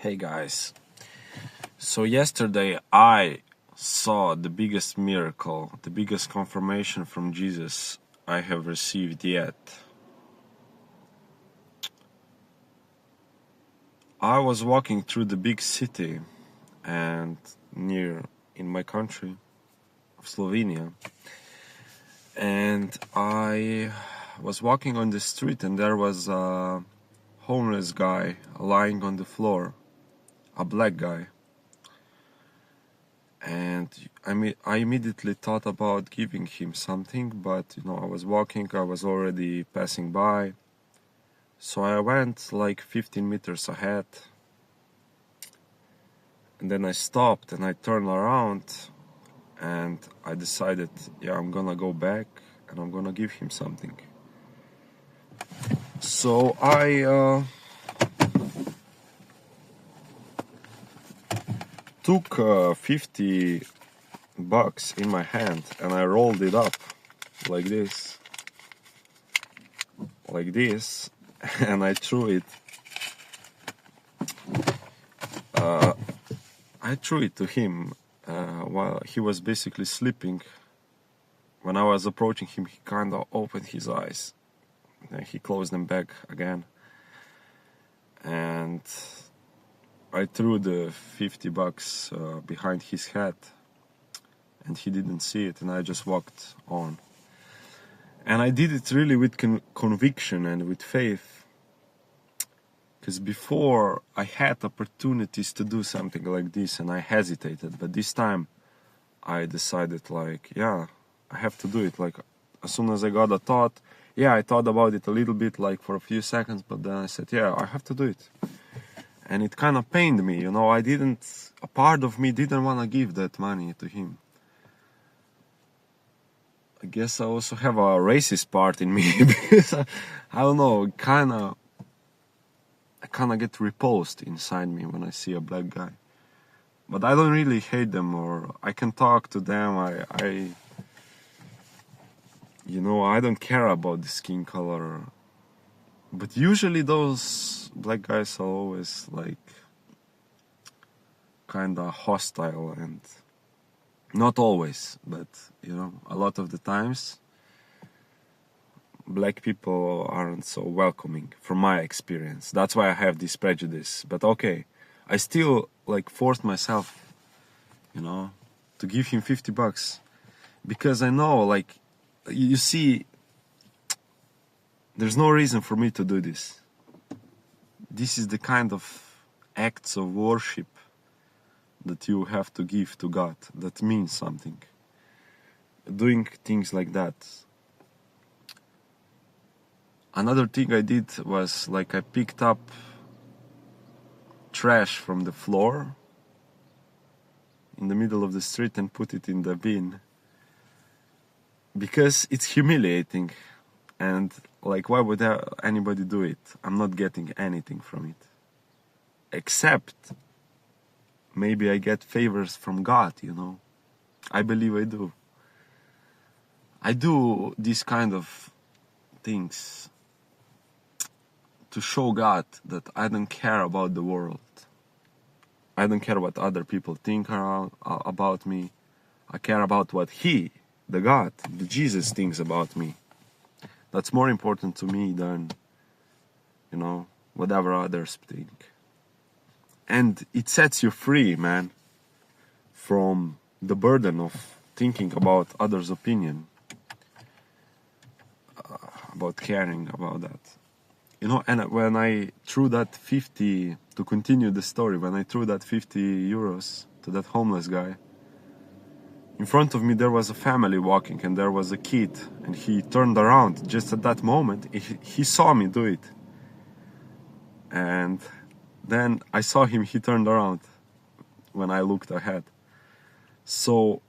Hey guys, so yesterday I saw the biggest miracle, the biggest confirmation from Jesus I have received yet. I was walking through the big city and near in my country of Slovenia, and I was walking on the street and there was a homeless guy lying on the floor, a black guy. And I immediately thought about giving him something, but I was walking, I was already passing by. So I went like 15 meters ahead, and then I stopped and I turned around and I decided, I'm gonna go back and I'm gonna give him something. So I took 50 bucks in my hand and I rolled it up like this, and I threw it. I threw it to him while he was basically sleeping. When I was approaching him, he kind of opened his eyes. And he closed them back again. And I threw the 50 bucks behind his head. And he didn't see it, and I just walked on. And I did it really with conviction and with faith. Because before I had opportunities to do something like this and I hesitated. But this time I decided I have to do it. Like as soon as I got a thought, I thought about it a little bit, like for a few seconds. But then I said, I have to do it. And it kind of pained me, a part of me didn't want to give that money to him. I guess I also have a racist part in me because I don't know, I kind of get repulsed inside me when I see a black guy. But I don't really hate them, or I can talk to them. I don't care about the skin color. But usually those black guys are always kind of hostile, and not always, but a lot of the times black people aren't so welcoming from my experience. That's why I have this prejudice. But okay, I still forced myself, to give him 50 bucks because I know, you see, there's no reason for me to do this. This is the kind of acts of worship that you have to give to God that means something. Doing things like that. Another thing I did was I picked up trash from the floor in the middle of the street and put it in the bin. Because it's humiliating. And why would anybody do it? I'm not getting anything from it. Except maybe I get favors from God, I believe I do. I do these kind of things to show God that I don't care about the world. I don't care what other people think about me. I care about what He, the God, the Jesus thinks about me. That's more important to me than, whatever others think. And it sets you free, man, from the burden of thinking about others' opinion, about caring about that. And when I threw that 50, to continue the story, when I threw that 50 euros to that homeless guy, in front of me there was a family walking and there was a kid, and he turned around just at that moment. He saw me do it. And then I saw him, he turned around when I looked ahead. So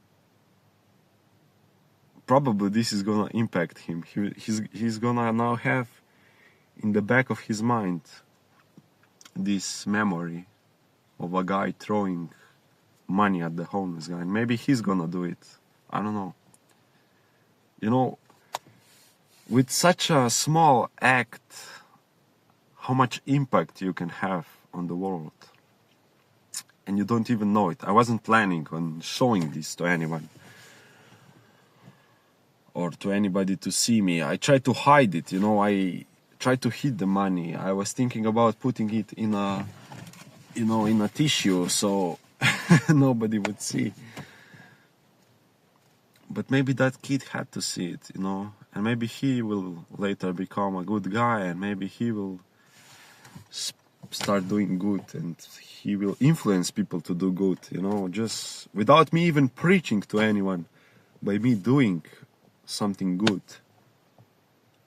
probably this is gonna impact him. He's gonna now have in the back of his mind this memory of a guy throwing money at the homeless guy. And maybe he's gonna do it. I don't know. With such a small act, how much impact you can have on the world. and you don't even know it. I wasn't planning on showing this to anyone or to anybody to see me. I tried to hide it, I tried to hide the money. I was thinking about putting it in a tissue so nobody would see. But maybe that kid had to see it, and maybe he will later become a good guy, and maybe he will start doing good, and he will influence people to do good, just without me even preaching to anyone, by me doing something good.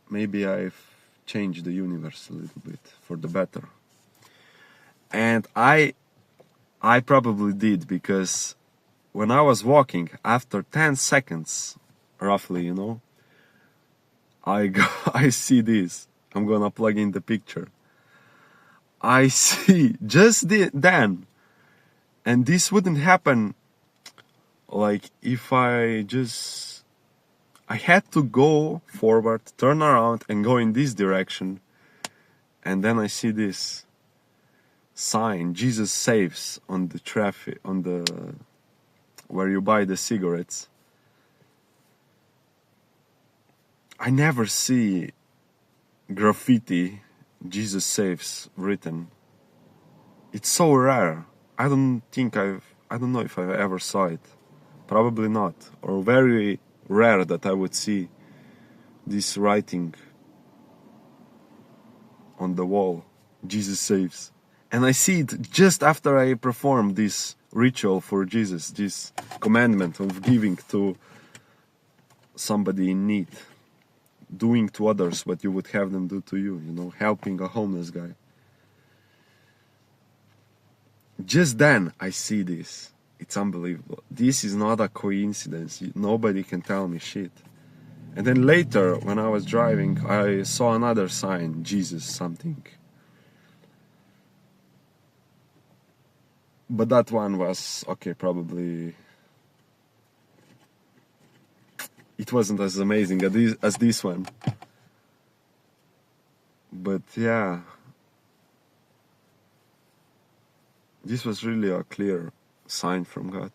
Maybe I've changed the universe a little bit for the better. And I probably did, because when I was walking, after 10 seconds, roughly, I see this. I'm gonna plug in the picture. I see just then, and this wouldn't happen like if I had to go forward, turn around, and go in this direction, and then I see this sign, Jesus Saves, on the traffic, where you buy the cigarettes. I never see graffiti Jesus Saves written. It's so rare. I don't know if I ever saw it. Probably not. Or very rare that I would see this writing on the wall, Jesus Saves. And I see it just after I perform this ritual for Jesus, this commandment of giving to somebody in need, doing to others what you would have them do to you, helping a homeless guy. Just then I see this. It's unbelievable. This is not a coincidence. Nobody can tell me shit. And then later, when I was driving, I saw another sign, Jesus something. But that one was, okay, probably it wasn't as amazing as this one. But yeah, this was really a clear sign from God.